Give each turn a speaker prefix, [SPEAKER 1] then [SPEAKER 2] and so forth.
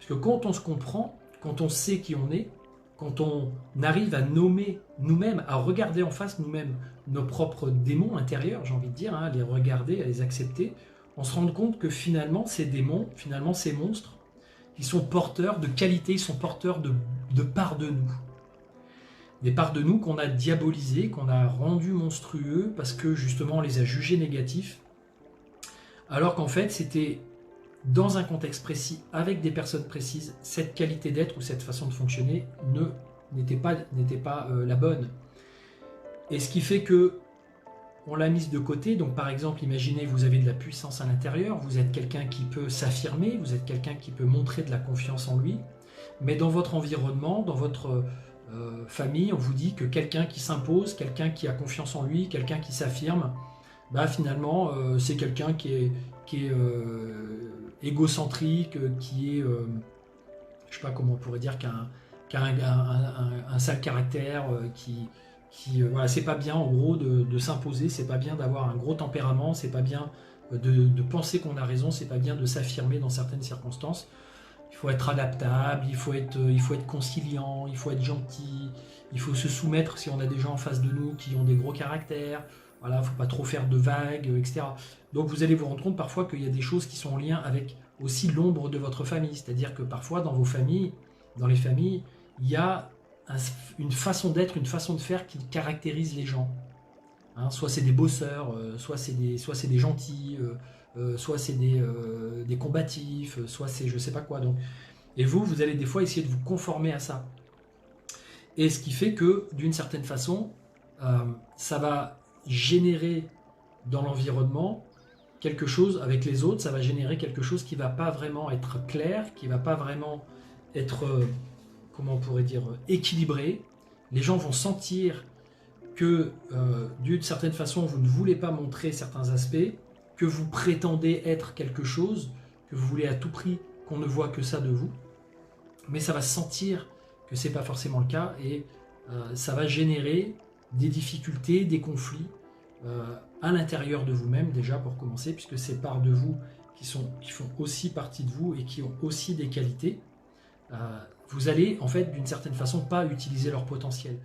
[SPEAKER 1] Parce que quand on se comprend, quand on sait qui on est, quand on arrive à nommer nous-mêmes, à regarder en face nous-mêmes nos propres démons intérieurs, j'ai envie de dire, hein, à les regarder, à les accepter, on se rend compte que finalement ces démons, finalement ces monstres, ils sont porteurs de qualités, ils sont porteurs de parts de nous. Des parts de nous qu'on a diabolisées, qu'on a rendues monstrueux parce que justement on les a jugés négatifs, alors qu'en fait c'était dans un contexte précis, avec des personnes précises, cette qualité d'être ou cette façon de fonctionner n'était pas la bonne. Et ce qui fait que on l'a mise de côté. Donc par exemple, imaginez, vous avez de la puissance à l'intérieur, vous êtes quelqu'un qui peut s'affirmer, vous êtes quelqu'un qui peut montrer de la confiance en lui, mais dans votre environnement, dans votre famille, on vous dit que quelqu'un qui s'impose, quelqu'un qui a confiance en lui, quelqu'un qui s'affirme, bah finalement c'est quelqu'un qui est égocentrique, qui est, je sais pas comment on pourrait dire, qui a un sale caractère, voilà, c'est pas bien en gros de s'imposer, c'est pas bien d'avoir un gros tempérament, c'est pas bien de penser qu'on a raison, c'est pas bien de s'affirmer dans certaines circonstances. Il faut être adaptable, il faut être conciliant, il faut être gentil, il faut se soumettre si on a des gens en face de nous qui ont des gros caractères. Voilà, il ne faut pas trop faire de vagues, etc. Donc vous allez vous rendre compte parfois qu'il y a des choses qui sont en lien avec aussi l'ombre de votre famille. C'est-à-dire que parfois dans vos familles, dans les familles, il y a une façon d'être, une façon de faire qui caractérise les gens. Hein, soit c'est des bosseurs, soit c'est des gentils, soit c'est des combatifs, soit c'est je sais pas quoi. Donc, et vous allez des fois essayer de vous conformer à ça. Et ce qui fait que d'une certaine façon, ça va générer dans l'environnement quelque chose avec les autres, ça va générer quelque chose qui ne va pas vraiment être clair, qui ne va pas vraiment être, comment on pourrait dire, équilibré. Les gens vont sentir que d'une certaine façon, vous ne voulez pas montrer certains aspects, que vous prétendez être quelque chose, que vous voulez à tout prix qu'on ne voit que ça de vous, mais ça va se sentir que ce n'est pas forcément le cas et ça va générer des difficultés, des conflits à l'intérieur de vous-même déjà pour commencer, puisque c'est parts de vous qui font aussi partie de vous et qui ont aussi des qualités. Vous allez en fait d'une certaine façon pas utiliser leur potentiel.